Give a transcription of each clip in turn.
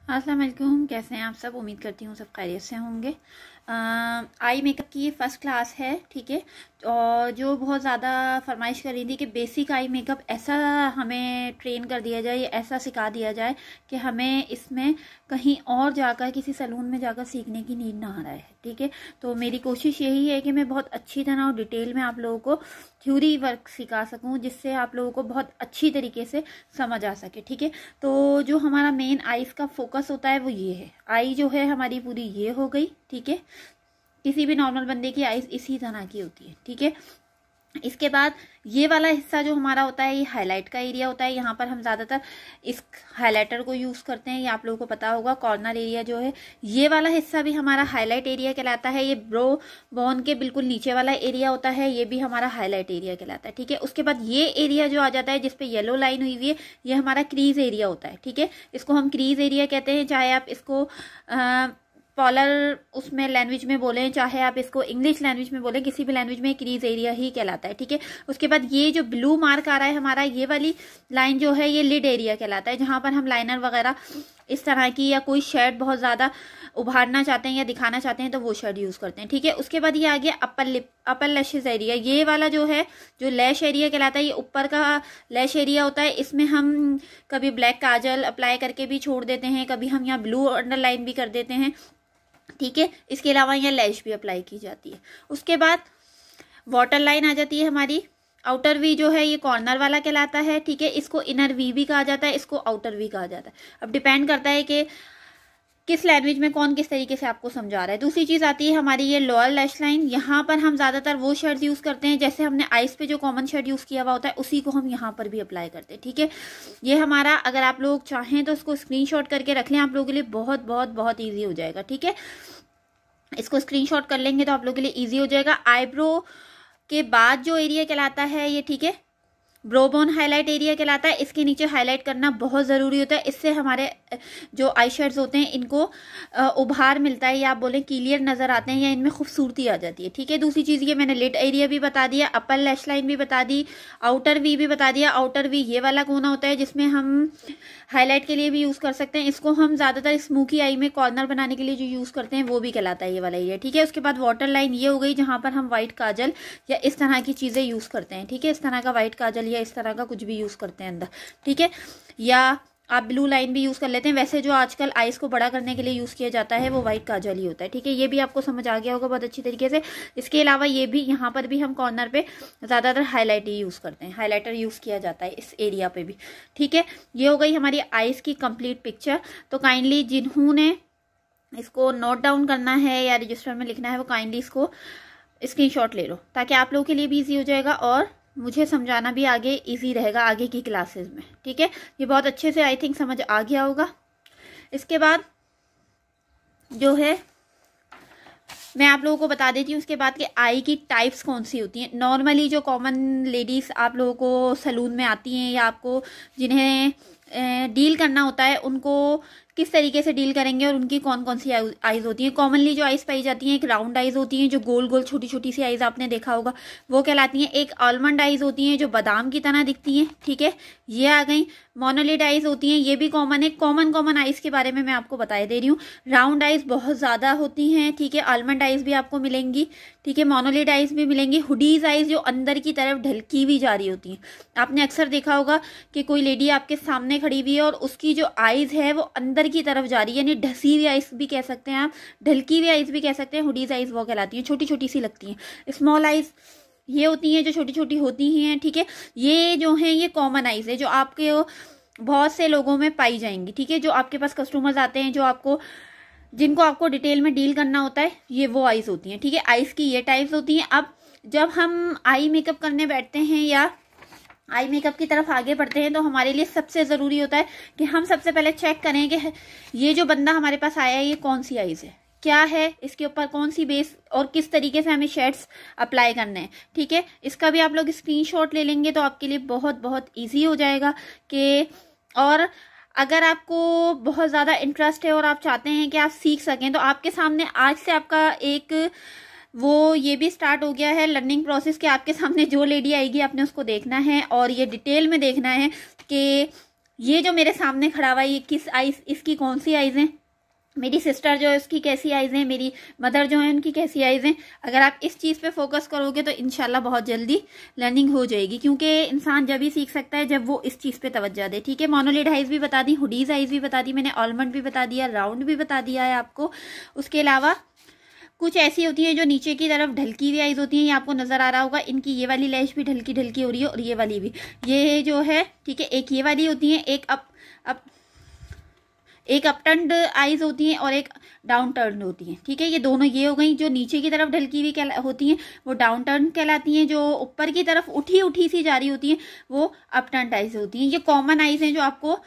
अस्सलाम वालेकुम, कैसे हैं आप सब। उम्मीद करती हूँ सब खैरियत से होंगे। आई मेकअप की ये फर्स्ट क्लास है, ठीक है। और जो बहुत ज़्यादा फरमाइश कर रही थी कि बेसिक आई मेकअप ऐसा हमें ट्रेन कर दिया जाए, ऐसा सिखा दिया जाए कि हमें इसमें कहीं और जाकर किसी सैलून में जाकर सीखने की नीड ना आ रहा है, ठीक है। तो मेरी कोशिश यही है कि मैं बहुत अच्छी तरह और डिटेल में आप लोगों को थ्योरी वर्क सिखा सकूं, जिससे आप लोगों को बहुत अच्छी तरीके से समझ आ सके, ठीक है। तो जो हमारा मेन आईज का फोकस होता है वो ये है। आई जो है हमारी पूरी ये हो गई, ठीक है। किसी भी नॉर्मल बंदे की आईज इसी तरह की होती है, ठीक है। इसके बाद ये वाला हिस्सा जो हमारा होता है ये हाईलाइट का एरिया होता है। यहाँ पर हम ज़्यादातर इस हाईलाइटर को यूज़ करते हैं, ये आप लोगों को पता होगा। कॉर्नर एरिया जो है ये वाला हिस्सा भी हमारा हाईलाइट एरिया कहलाता है। ये ब्रो बोन के बिल्कुल नीचे वाला एरिया होता है, ये भी हमारा हाईलाइट एरिया कहलाता है, ठीक है। उसके बाद ये एरिया जो आ जाता है जिसपे येलो लाइन हुई हुई है, ये हमारा क्रीज एरिया होता है, ठीक है। इसको हम क्रीज एरिया कहते हैं, चाहे आप इसको पॉलर उसमें लैंग्वेज में बोलें, चाहे आप इसको इंग्लिश लैंग्वेज में बोलें, किसी भी लैंग्वेज में क्रीज एरिया ही कहलाता है, ठीक है। उसके बाद ये जो ब्लू मार्क आ रहा है हमारा, ये वाली लाइन जो है ये लिड एरिया कहलाता है, जहां पर हम लाइनर वगैरह इस तरह की या कोई शेड बहुत ज्यादा उभारना चाहते हैं या दिखाना चाहते हैं तो वो शेड यूज करते हैं, ठीक है। उसके बाद ये आ गया अपर लिप, अपर लैशेज एरिया। ये वाला जो है जो लैश एरिया कहलाता है, ये ऊपर का लैश एरिया होता है। इसमें हम कभी ब्लैक काजल अप्लाई करके भी छोड़ देते हैं, कभी हम यहाँ ब्लू अंडरलाइन भी कर देते हैं, ठीक है। इसके अलावा यहाँ लैश भी अप्लाई की जाती है। उसके बाद वाटर लाइन आ जाती है हमारी। आउटर वी जो है ये कॉर्नर वाला कहलाता है, ठीक है। इसको इनर वी भी कहा जाता है, इसको आउटर वी कहा जाता है। अब डिपेंड करता है कि किस लैंग्वेज में कौन किस तरीके से आपको समझा रहा है। दूसरी चीज आती है हमारी ये लोअर लैश लाइन। यहाँ पर हम ज्यादातर वो शेड्स यूज करते हैं, जैसे हमने आइस पे जो कॉमन शेड यूज किया हुआ होता है उसी को हम यहाँ पर भी अप्लाई करते हैं, ठीक है। ये हमारा, अगर आप लोग चाहें तो इसको स्क्रीनशॉट करके रख लें, आप लोगों के लिए बहुत बहुत बहुत ईजी हो जाएगा, ठीक है। इसको स्क्रीनशॉट कर लेंगे तो आप लोगों के लिए इजी हो जाएगा। आईब्रो के बाद जो एरिया कहलाता है ये, ठीक है, ब्रोबोन हाईलाइट एरिया कहलाता है। इसके नीचे हाईलाइट करना बहुत ज़रूरी होता है, इससे हमारे जो आई शेड्स होते हैं इनको उभार मिलता है, या आप बोलें क्लियर नज़र आते हैं, या इनमें खूबसूरती आ जाती है, ठीक है। दूसरी चीज़ ये मैंने लिड एरिया भी बता दिया, अपर लैश लाइन भी बता दी, आउटर वी भी बता दिया। आउटर वी ये वाला कोना होता है जिसमें हम हाईलाइट के लिए भी यूज़ कर सकते हैं। इसको हम ज़्यादातर स्मोकी आई में कॉर्नर बनाने के लिए जो यूज़ करते हैं वो भी कहलाता है ये वाला एरिया, ठीक है। उसके बाद वाटर लाइन ये हो गई जहाँ पर हम व्हाइट काजल या इस तरह की चीज़ें यूज़ करते हैं, ठीक है। इस तरह का व्हाइट काजल या इस तरह का कुछ भी यूज़ करते हैं अंदर, ठीक है। या आप ब्लू लाइन भी यूज़ कर लेते हैं। वैसे जो आजकल आइस को बड़ा करने के लिए यूज़ किया जाता है वो व्हाइट काजल ही होता है, ठीक है। ये भी आपको समझ आ गया होगा बहुत अच्छी तरीके से। इसके अलावा ये भी, यहाँ पर भी हम कॉर्नर पे ज़्यादातर हाईलाइट ही यूज़ करते हैं, हाईलाइटर यूज़ किया जाता है इस एरिया पे भी, ठीक है। ये हो गई हमारी आइस की कंप्लीट पिक्चर। तो काइंडली जिन्होंने इसको नोट डाउन करना है या रजिस्टर में लिखना है वो काइंडली इसको स्क्रीनशॉट ले लो, ताकि आप लोगों के लिए भी ईजी हो जाएगा और मुझे समझाना भी आगे इजी रहेगा आगे की क्लासेस में, ठीक है। ये बहुत अच्छे से आई थिंक समझ आ गया होगा। इसके बाद जो है मैं आप लोगों को बता देती हूँ उसके बाद कि आई की टाइप्स कौन सी होती हैं। नॉर्मली जो कॉमन लेडीज़ आप लोगों को सैलून में आती हैं या आपको जिन्हें डील करना होता है उनको किस तरीके से डील करेंगे और उनकी कौन कौन सी आइज़ होती हैं। कॉमनली जो आइज़ पाई जाती हैं, एक राउंड आइज़ होती हैं जो गोल गोल छोटी छोटी सी आइज़ आपने देखा होगा वो कहलाती हैं। एक आलमंड आइज़ होती हैं जो बादाम की तरह दिखती हैं, ठीक है, ये आ गई। मोनोलिड आइज़ होती हैं, ये भी कॉमन है। कॉमन आइज़ के बारे में मैं आपको बता दे रही हूँ। राउंड आइज़ बहुत ज़्यादा होती हैं, ठीक है। आलमंड आइज़ भी आपको मिलेंगी, ठीक है। मोनोलिड आइज़ भी मिलेंगी। हुडीज आइज़ जो अंदर की तरफ ढलकी हुई जा रही होती हैं। आपने अक्सर देखा होगा कि कोई लेडी आपके सामने खड़ी हुई है और उसकी जो आइज़ है वो अंदर की तरफ जा रही है, यानी ढसी हुई आइज़ भी कह सकते हैं आप, ढलकी हुई आइज़ भी कह सकते हैं। हुडीज आइज़ वो कहलाती हैं, छोटी छोटी सी लगती हैं। स्मॉल आइज़ ये होती हैं जो छोटी छोटी होती ही हैं, ठीक है। ये जो है ये कॉमन आइज़ है जो आपके बहुत से लोगों में पाई जाएंगी, ठीक है। जो आपके पास कस्टमर्स आते हैं जिनको आपको डिटेल में डील करना होता है, ये वो आइज़ होती हैं, ठीक है। आइज़ की ये टाइप्स होती हैं। अब जब हम आई मेकअप करने बैठते हैं या आई मेकअप की तरफ आगे बढ़ते हैं तो हमारे लिए सबसे ज़रूरी होता है कि हम सबसे पहले चेक करें कि ये जो बंदा हमारे पास आया है ये कौन सी आइज़ है, क्या है, इसके ऊपर कौन सी बेस और किस तरीके से हमें शेड्स अप्लाई करने हैं, ठीक है। इसका भी आप लोग स्क्रीनशॉट ले लेंगे तो आपके लिए बहुत बहुत ईजी हो जाएगा कि, और अगर आपको बहुत ज़्यादा इंटरेस्ट है और आप चाहते हैं कि आप सीख सकें तो आपके सामने आज से आपका एक वो ये भी स्टार्ट हो गया है लर्निंग प्रोसेस कि आपके सामने जो लेडी आएगी आपने उसको देखना है और ये डिटेल में देखना है कि ये जो मेरे सामने खड़ा हुआ है ये किस आईज, इसकी कौन सी आईज हैं, मेरी सिस्टर जो है उसकी कैसी आईज हैं, मेरी मदर जो है उनकी कैसी आईज हैं। अगर आप इस चीज़ पे फोकस करोगे तो इंशाल्लाह बहुत जल्दी लर्निंग हो जाएगी, क्योंकि इंसान जब ही सीख सकता है जब वो इस चीज़ पे तवज्जो दे। ठीक है, मोनोलिड आईज भी बता दी, हुडीज आईज भी बता दी मैंने, आलमंड भी बता दिया, राउंड भी बता दिया है आपको। उसके अलावा कुछ ऐसी होती है जो नीचे की तरफ ढलकी हुई आईज होती हैं, ये आपको नजर आ रहा होगा। इनकी ये वाली लैश भी ढलकी ढलकी हो रही है और ये वाली भी, ये जो है ठीक है, एक ये वाली होती है, एक अप टर्न्ड आईज होती हैं और एक डाउन टर्न होती हैं। ठीक है, ये दोनों ये हो गई। जो नीचे की तरफ ढलकी हुई होती हैं वो डाउन टर्न कहलाती हैं, जो ऊपर की तरफ उठी उठी सी जा रही होती हैं वो अप टर्न आईज होती हैं। ये कॉमन आईज हैं जो आपको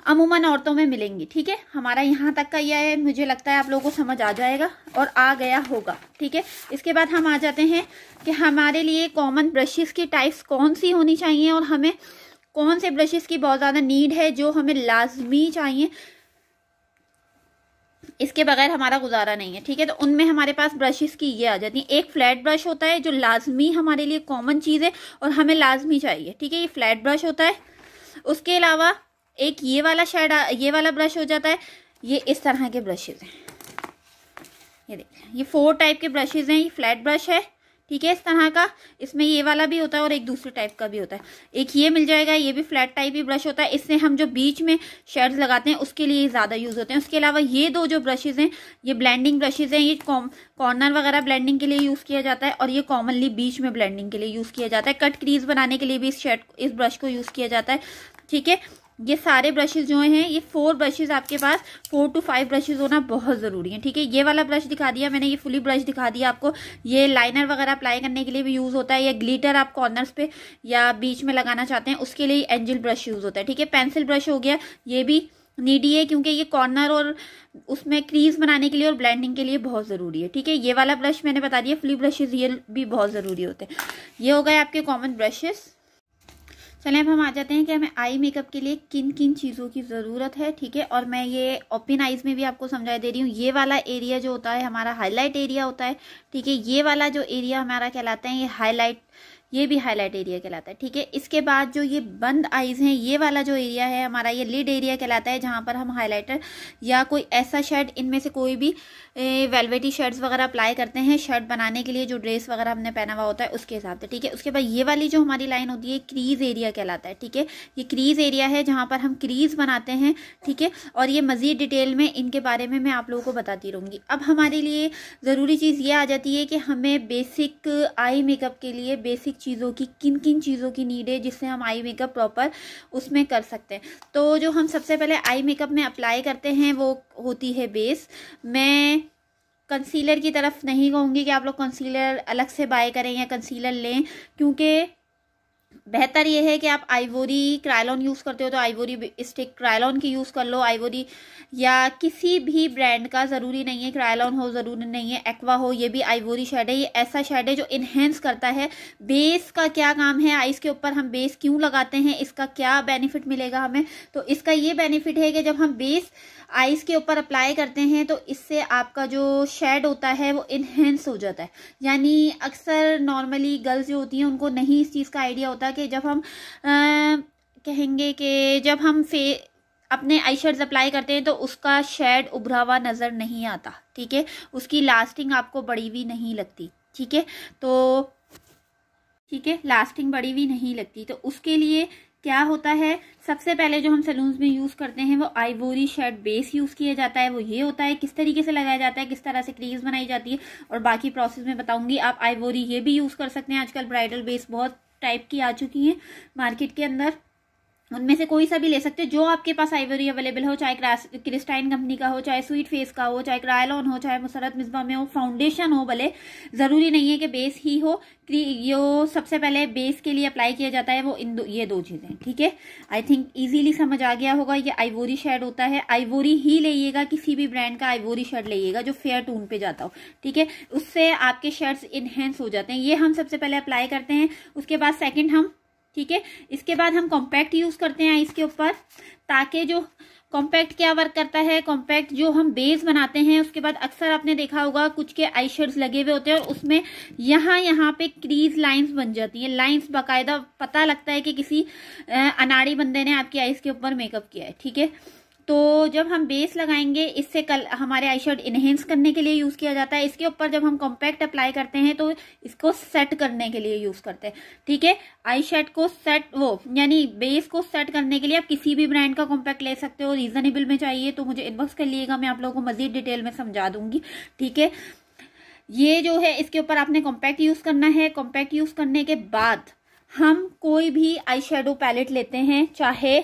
अमूमन औरतों में मिलेंगी। ठीक है, हमारा यहाँ तक का यह है, मुझे लगता है आप लोगों को समझ आ जाएगा और आ गया होगा। ठीक है, इसके बाद हम आ जाते हैं कि हमारे लिए कॉमन ब्रशेस की टाइप्स कौन सी होनी चाहिए और हमें कौन से ब्रशेस की बहुत ज़्यादा नीड है, जो हमें लाजमी चाहिए, इसके बगैर हमारा गुजारा नहीं है। ठीक है, तो उनमें हमारे पास ब्रशेस की ये आ जाती है। एक फ्लैट ब्रश होता है जो लाजमी हमारे लिए कॉमन चीज़ है और हमें लाजमी चाहिए। ठीक है, ये फ्लैट ब्रश होता है। उसके अलावा एक ये वाला ब्रश हो जाता है। ये इस तरह के ब्रशेज हैं, ये देखिए, ये 4 टाइप के ब्रशेज हैं। ये फ्लैट ब्रश है, ठीक है, इस तरह का। इसमें ये वाला भी होता है और एक दूसरे टाइप का भी होता है। एक ये मिल जाएगा, ये भी फ्लैट टाइप ही ब्रश होता है। इससे हम जो बीच में शेड्स लगाते हैं उसके लिए ज़्यादा यूज़ होते हैं। उसके अलावा ये 2 जो ब्रशेज हैं ये ब्लेंडिंग ब्रशेज हैं। ये कॉर्नर वगैरह ब्लेंडिंग के लिए यूज़ किया जाता है और ये कॉमनली बीच में ब्लेंडिंग के लिए यूज़ किया जाता है। कट क्रीज बनाने के लिए भी इस ब्रश को यूज़ किया जाता है। ठीक है, ये सारे ब्रशेज जो हैं, ये 4 ब्रशेज आपके पास 4 to 5 ब्रशेज होना बहुत ज़रूरी है। ठीक है, ये वाला ब्रश दिखा दिया मैंने, ये फुली ब्रश दिखा दिया आपको। ये लाइनर वगैरह अप्लाई करने के लिए भी यूज़ होता है, या ग्लिटर आप कॉर्नर्स पे या बीच में लगाना चाहते हैं उसके लिए एंजल ब्रश यूज़ होता है। ठीक है, पेंसिल ब्रश हो गया, ये भी नीडी है क्योंकि ये कॉर्नर और उसमें क्रीज बनाने के लिए और ब्लेंडिंग के लिए बहुत ज़रूरी है। ठीक है, ये वाला ब्रश मैंने बता दिया, फुली ब्रशेज ये भी बहुत ज़रूरी होते हैं। ये हो गए आपके कॉमन ब्रशेस। चलें अब हम आ जाते हैं कि हमें आई मेकअप के लिए किन किन चीज़ों की ज़रूरत है। ठीक है, और मैं ये ओपन आइज में भी आपको समझा दे रही हूँ। ये वाला एरिया जो होता है हमारा हाईलाइट एरिया होता है। ठीक है, ये वाला जो एरिया हमारा कहलाता है ये भी हाईलाइट एरिया कहलाता है। ठीक है, इसके बाद जो ये बंद आइज हैं, ये वाला जो एरिया है हमारा ये लिड एरिया कहलाता है, जहाँ पर हम हाइलाइटर या कोई ऐसा शेड, इनमें से कोई भी वेलवेटी शेड्स वगैरह अप्लाई करते हैं शर्ट बनाने के लिए, जो ड्रेस वगैरह हमने पहना हुआ होता है उसके हिसाब से। ठीक है, उसके बाद ये वाली जो हमारी लाइन होती है क्रीज एरिया कहलाता है। ठीक है, ये क्रीज एरिया है जहाँ पर हम क्रीज बनाते हैं। ठीक है, और ये मज़ीद डिटेल में इनके बारे में मैं आप लोगों को बताती रहूँगी। अब हमारे लिए ज़रूरी चीज़ ये आ जाती है कि हमें बेसिक आई मेकअप के लिए बेसिक चीज़ों की किन किन चीज़ों की नीड है जिससे हम आई मेकअप प्रॉपर उसमें कर सकते हैं। तो जो हम सबसे पहले आई मेकअप में अप्लाई करते हैं वो होती है बेस। मैं कंसीलर की तरफ नहीं कहूँगी कि आप लोग कंसीलर अलग से बाय करें या कंसीलर लें, क्योंकि बेहतर ये है कि आप आइवोरी क्रायलॉन यूज़ करते हो तो आइवोरी स्टिक क्रायलॉन की यूज़ कर लो। आइवोरी या किसी भी ब्रांड का, ज़रूरी नहीं है क्रायलॉन हो, ज़रूरी नहीं है एक्वा हो, ये भी आइवोरी शेड है। ये ऐसा शेड है जो इन्हेंस करता है। बेस का क्या काम है, आइस के ऊपर हम बेस क्यों लगाते हैं, इसका क्या बेनिफिट मिलेगा हमें, तो इसका ये बेनिफिट है कि जब हम बेस आइस के ऊपर अप्लाई करते हैं तो इससे आपका जो शेड होता है वो इन्हेंस हो जाता है। यानी अक्सर नॉर्मली गर्ल्स जो होती हैं उनको नहीं इस चीज़ का आइडिया होता कि जब हम कहेंगे कि जब हम अपने आई शेड्स अप्लाई करते हैं तो उसका शेड उभरा हुआ नज़र नहीं आता। ठीक है, उसकी लास्टिंग आपको बड़ी हुई नहीं लगती। ठीक है, तो ठीक है, लास्टिंग बड़ी हुई नहीं लगती। तो उसके लिए क्या होता है, सबसे पहले जो हम सैलून्स में यूज़ करते हैं वो आइवोरी शेड बेस यूज़ किया जाता है। वो ये होता है किस तरीके से लगाया जाता है, किस तरह से क्रीज बनाई जाती है और बाकी प्रोसेस में बताऊंगी। आप आइवोरी ये भी यूज़ कर सकते हैं। आजकल ब्राइडल बेस बहुत टाइप की आ चुकी हैं मार्केट के अंदर, उनमें से कोई सा भी ले सकते हैं जो आपके पास आइवरी अवेलेबल हो, चाहे क्रिस्टाइन कंपनी का हो, चाहे स्वीट फेस का हो, चाहे क्रायलॉन हो, चाहे मुसरत मिसबा में हो, फाउंडेशन हो, भले ज़रूरी नहीं है कि बेस ही हो। यो सबसे पहले बेस के लिए अप्लाई किया जाता है वो ये 2 चीज़ें। ठीक है, आई थिंक इजीली समझ आ गया होगा। ये आइवोरी शेड होता है, आइवोरी ही लेइएगा, किसी भी ब्रांड का आइवोरी शेड लेइएगा जो फेयर टून पे जाता हो। ठीक है, उससे आपके शेड्स इनहेंस हो जाते हैं। ये हम सबसे पहले अप्लाई करते हैं। उसके बाद सेकेंड हम, ठीक है, इसके बाद हम कॉम्पैक्ट यूज़ करते हैं आइस के ऊपर, ताकि जो कॉम्पैक्ट क्या वर्क करता है, कॉम्पैक्ट जो हम बेस बनाते हैं उसके बाद अक्सर आपने देखा होगा कुछ के आई शेड्स लगे हुए होते हैं और उसमें यहाँ पे क्रीज लाइंस बन जाती हैं, लाइंस बाकायदा पता लगता है कि किसी अनाड़ी बंदे ने आपकी आईज के ऊपर मेकअप किया है, ठीक है। तो जब हम बेस लगाएंगे, इससे कल हमारे आई शेड इनहेंस करने के लिए यूज किया जाता है। इसके ऊपर जब हम कॉम्पैक्ट अप्लाई करते हैं तो इसको सेट करने के लिए यूज करते हैं, ठीक है। आई शेड को सेट यानी बेस को सेट करने के लिए आप किसी भी ब्रांड का कॉम्पैक्ट ले सकते हो। रीजनेबल में चाहिए तो मुझे इनबॉक्स कर लीजिएगा, मैं आप लोगों को मजीद डिटेल में समझा दूंगी, ठीक है। ये जो है इसके ऊपर आपने कॉम्पैक्ट यूज करना है। कॉम्पैक्ट यूज करने के बाद हम कोई भी आई शेडो पैलेट लेते हैं, चाहे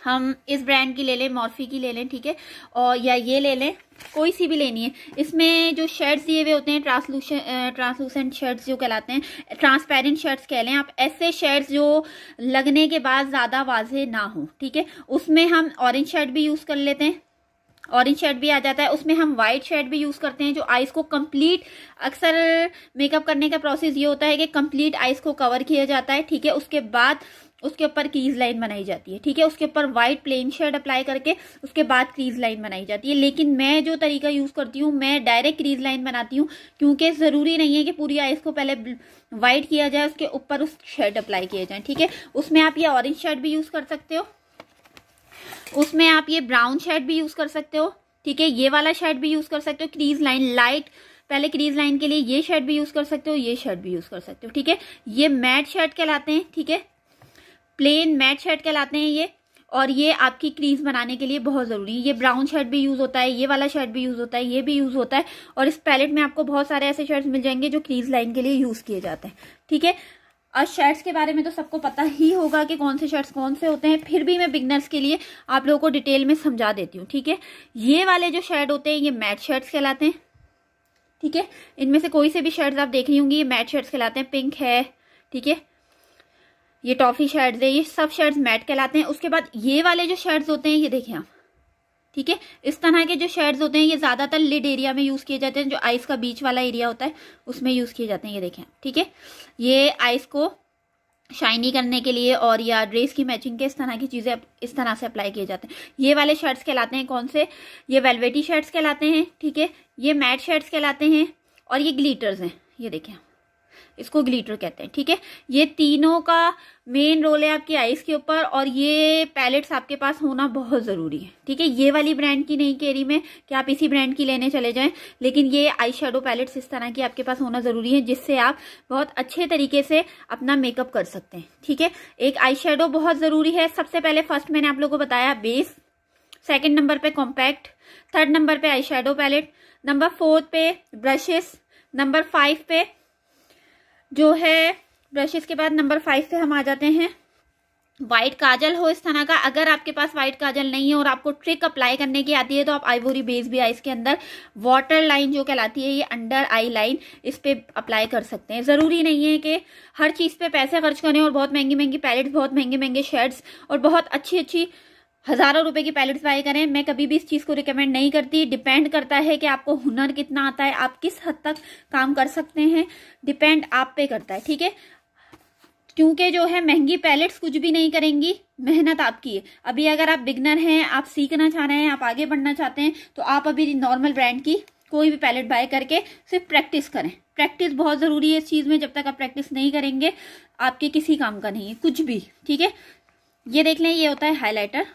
हम इस ब्रांड की ले लें, मॉर्फी की ले लें, ठीक है, और या ये ले लें, कोई सी भी लेनी है। इसमें जो शेड्स दिए हुए होते हैं ट्रांसलूसेंट शेड्स जो कहलाते हैं, ट्रांसपेरेंट शेड्स कह लें आप, ऐसे शेड्स जो लगने के बाद ज्यादा वाज़ेह ना हो, ठीक है। उसमें हम ऑरेंज शेड भी यूज कर लेते हैं, ऑरेंज शेड भी आ जाता है। उसमें हम व्हाइट शेड भी यूज करते हैं जो आईज को कंप्लीट, अक्सर मेकअप करने का प्रोसेस ये होता है कि कंप्लीट आईज को कवर किया जाता है, ठीक है। उसके बाद उसके ऊपर क्रीज लाइन बनाई जाती है, ठीक है। उसके ऊपर व्हाइट प्लेन शेड अप्लाई करके उसके बाद क्रीज लाइन बनाई जाती है। लेकिन मैं जो तरीका यूज करती हूँ, मैं डायरेक्ट क्रीज लाइन बनाती हूँ, क्योंकि जरूरी नहीं है कि पूरी आईज को पहले व्हाइट किया जाए, उसके ऊपर उस शेड अप्लाई किए जाए, ठीक है। उसमें आप ये ऑरेंज शेड भी यूज कर सकते हो, उसमें आप ये ब्राउन शेड भी यूज कर सकते हो, ठीक है। ये वाला शेड भी यूज कर सकते हो, क्रीज लाइन लाइट, पहले क्रीज लाइन के लिए ये शेड भी यूज कर सकते हो, ये शेड भी यूज कर सकते हो, ठीक है। ये मैट शेड कहलाते हैं, ठीक है, प्लेन मैट शेड कहलाते हैं ये, और ये आपकी क्रीज बनाने के लिए बहुत जरूरी है। ये ब्राउन शेड भी यूज होता है, ये वाला शेड भी यूज होता है, ये भी यूज होता है, और इस पैलेट में आपको बहुत सारे ऐसे शेड्स मिल जाएंगे जो क्रीज लाइन के लिए यूज किए जाते हैं, ठीक है। और शेड्स के बारे में तो सबको पता ही होगा कि कौन से शेड्स कौन से होते हैं, फिर भी मैं बिगनर्स के लिए आप लोगों को डिटेल में समझा देती हूँ, ठीक है। ये वाले जो शेड होते हैं ये मैट शेड्स कहलाते हैं, ठीक है। इनमें से कोई से भी शेड्स आप देख रही होंगी, ये मैट शेड्स कहलाते हैं। पिंक है, ठीक है, ये टॉफी शेड्स है, ये सब शेड्स मैट कहलाते हैं। उसके बाद ये वाले जो शेड्स होते हैं ये देखिए आप, ठीक है, इस तरह के जो शेड्स होते हैं ये ज्यादातर लिड एरिया में यूज किए जाते हैं, जो आइस का बीच वाला एरिया होता है उसमें यूज किए जाते हैं, ये देखें, ठीक है। ये आइस को शाइनी करने के लिए और या ड्रेस की मैचिंग के इस तरह की चीजें इस तरह से अप्लाई किए जाते हैं। ये वाले शेड्स कहलाते हैं कौन से, ये वेलवेटी शेड्स कहलाते हैं, ठीक है। ये मैट शेड्स कहलाते हैं, और ये ग्लिटर्स हैं, ये देखें, इसको ग्लिटर कहते हैं, ठीक है। ये तीनों का मेन रोल है आपकी आईज के ऊपर, और ये पैलेट्स आपके पास होना बहुत जरूरी है, ठीक है। ये वाली ब्रांड की नहीं कह रही मैं कि आप इसी ब्रांड की लेने चले जाएं, लेकिन ये आई शेडो पैलेट्स इस तरह की आपके पास होना जरूरी है, जिससे आप बहुत अच्छे तरीके से अपना मेकअप कर सकते हैं, ठीक है। एक आई शेडो बहुत जरूरी है। सबसे पहले फर्स्ट मैंने आप लोगों को बताया बेस, सेकेंड नंबर पे कॉम्पैक्ट, थर्ड नंबर पे आई शेडो पैलेट, नंबर 4 पे ब्रशेस, नंबर 5 पे जो है ब्रशेस के बाद नंबर 5 पे हम आ जाते हैं व्हाइट काजल हो इस तरह का। अगर आपके पास व्हाइट काजल नहीं है और आपको ट्रिक अप्लाई करने की आती है तो आप आइवोरी बेस भी आईज के अंदर वाटर लाइन जो कहलाती है, ये अंडर आई लाइन, इस पे अप्लाई कर सकते हैं। जरूरी नहीं है कि हर चीज पे पैसे खर्च करें और बहुत महंगी महंगी पैलेट्स, बहुत महंगे महंगे शेड्स और बहुत अच्छी अच्छी हजारों रुपए की पैलेट्स बाय करें। मैं कभी भी इस चीज को रिकमेंड नहीं करती। डिपेंड करता है कि आपको हुनर कितना आता है, आप किस हद तक काम कर सकते हैं, डिपेंड आप पे करता है, ठीक है। क्योंकि जो है महंगी पैलेट्स कुछ भी नहीं करेंगी, मेहनत आपकी है। अभी अगर आप बिगनर हैं, आप सीखना चाह रहे हैं, आप आगे बढ़ना चाहते हैं, तो आप अभी नॉर्मल ब्रांड की कोई भी पैलेट बाय करके सिर्फ प्रैक्टिस करें। प्रैक्टिस बहुत जरूरी है इस चीज में। जब तक आप प्रैक्टिस नहीं करेंगे आपके किसी काम का नहीं है कुछ भी, ठीक है। ये देख लें, ये होता है हाईलाइटर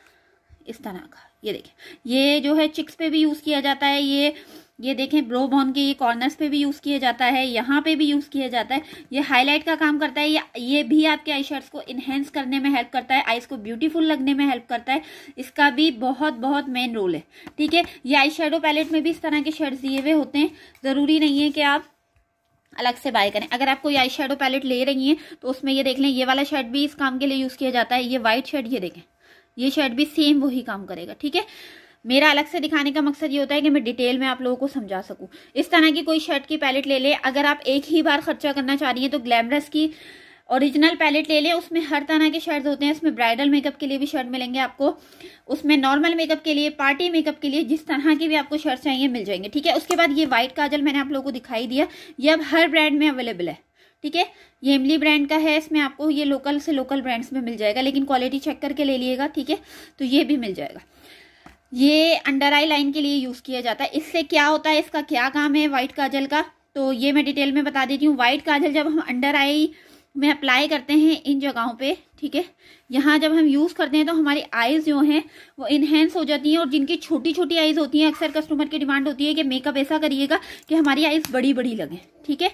इस तरह का, ये देखें, ये जो है चिक्स पे भी यूज किया जाता है, ये देखें ब्रो बोन के ये कॉर्नर्स पे भी यूज किया जाता है, यहाँ पे भी यूज किया जाता है। ये हाईलाइट का काम करता है, ये भी आपके आई शेड्स को इनहेंस करने में हेल्प करता है, आईज को ब्यूटीफुल लगने में हेल्प करता है। इसका भी बहुत बहुत मेन रोल है, ठीक है। ये आई शेडो पैलेट में भी इस तरह के शेड्स दिए हुए होते हैं, जरूरी नहीं है कि आप अलग से बाय करें। अगर आप कोई आई शेडो पैलेट ले रही हैं तो उसमें ये देख लें, ये वाला शेड भी इस काम के लिए यूज किया जाता है। ये व्हाइट शेड, ये देखें, ये शेड भी सेम वही काम करेगा, ठीक है। मेरा अलग से दिखाने का मकसद ये होता है कि मैं डिटेल में आप लोगों को समझा सकूं। इस तरह की कोई शेड की पैलेट ले ले। अगर आप एक ही बार खर्चा करना चाह रही हैं तो ग्लैमरस की ओरिजिनल पैलेट ले ले, उसमें हर तरह के शेड्स होते हैं। उसमें ब्राइडल मेकअप के लिए भी शेड मिलेंगे आपको, उसमें नॉर्मल मेकअप के लिए, पार्टी मेकअप के लिए, जिस तरह की भी आपको शेड चाहिए मिल जाएंगे, ठीक है। उसके बाद ये व्हाइट काजल मैंने आप लोगों को दिखाई दिया, ये अब हर ब्रांड में अवेलेबल है, ठीक है। ये इमली ब्रांड का है, इसमें आपको ये लोकल से लोकल ब्रांड्स में मिल जाएगा, लेकिन क्वालिटी चेक करके ले लिएगा, ठीक है। तो ये भी मिल जाएगा। ये अंडर आई लाइन के लिए यूज़ किया जाता है। इससे क्या होता है, इसका क्या काम है वाइट काजल का, तो ये मैं डिटेल में बता देती हूँ। वाइट काजल जब हम अंडर आई में अप्लाई करते हैं इन जगहों पे, ठीक है, यहाँ जब हम यूज़ करते हैं तो हमारी आईज जो हैं वो इन्हेंस हो जाती हैं। और जिनकी छोटी छोटी आईज होती हैं, अक्सर कस्टमर की डिमांड होती है कि मेकअप ऐसा करिएगा कि हमारी आईज बड़ी बड़ी लगे, ठीक है।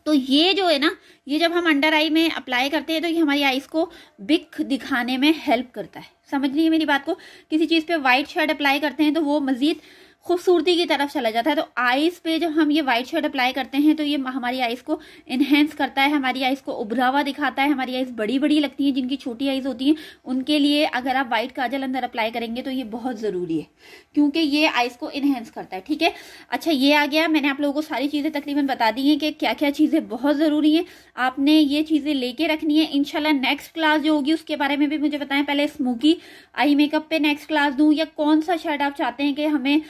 तो ये जो है ना, ये जब हम अंडर आई में अप्लाई करते हैं तो ये हमारी आईज को बिग दिखाने में हेल्प करता है। समझ लीजिए मेरी बात को, किसी चीज़ पे वाइट शेड अप्लाई करते हैं तो वो मजीद खूबसूरती की तरफ चला जाता है। तो आईज पे जब हम ये वाइट शेड अप्लाई करते हैं तो ये हमारी आईज को इन्हेंस करता है, हमारी आईज को उभरा हुआ दिखाता है। हमारी आईज बड़ी बड़ी लगती हैं, जिनकी छोटी आईज होती हैं उनके लिए अगर आप वाइट काजल अंदर अप्लाई करेंगे तो ये बहुत ज़रूरी है, क्योंकि ये आईज को इन्हेंस करता है, ठीक है। अच्छा, ये आ गया, मैंने आप लोगों को सारी चीज़ें तकरीबन बता दी हैं कि क्या क्या चीज़ें बहुत ज़रूरी हैं, आपने ये चीज़ें लेके रखनी है। इंशाल्लाह नेक्स्ट क्लास जो होगी उसके बारे में भी मुझे बताएं। पहले स्मोकी आई मेकअप पे नेक्स्ट क्लास दूँ, या कौन सा शेड आप चाहते हैं कि हमें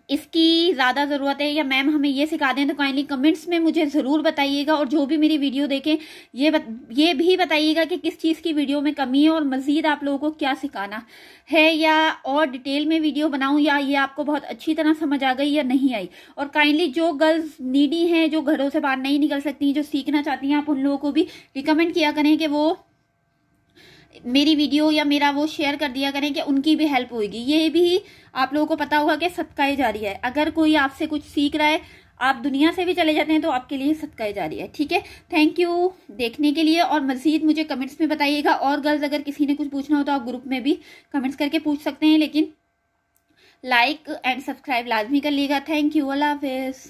इसकी ज़्यादा ज़रूरत है, या मैम हमें ये सिखा दें, तो काइंडली कमेंट्स में मुझे ज़रूर बताइएगा। और जो भी मेरी वीडियो देखें ये भी बताइएगा कि किस चीज़ की वीडियो में कमी है और मज़ीद आप लोगों को क्या सिखाना है, या और डिटेल में वीडियो बनाऊं, या ये आपको बहुत अच्छी तरह समझ आ गई या नहीं आई। और काइंडली जो गर्ल्स नीडी हैं, जो घरों से बाहर नहीं निकल सकती, जो सीखना चाहती हैं, आप उन लोगों को भी रिकमेंड किया करें कि वो मेरी वीडियो या मेरा वो शेयर कर दिया करें, कि उनकी भी हेल्प होगी। ये भी आप लोगों को पता होगा कि सदका जारिया है। अगर कोई आपसे कुछ सीख रहा है, आप दुनिया से भी चले जाते हैं, तो आपके लिए सदका जारिया है, ठीक है। थैंक यू देखने के लिए, और मज़ीद मुझे कमेंट्स में बताइएगा। और गर्ल्स अगर किसी ने कुछ पूछना हो तो आप ग्रुप में भी कमेंट्स करके पूछ सकते हैं, लेकिन लाइक एंड सब्सक्राइब लाजमी कर लीजिएगा। थैंक यू, अल्लाह हाफिज़।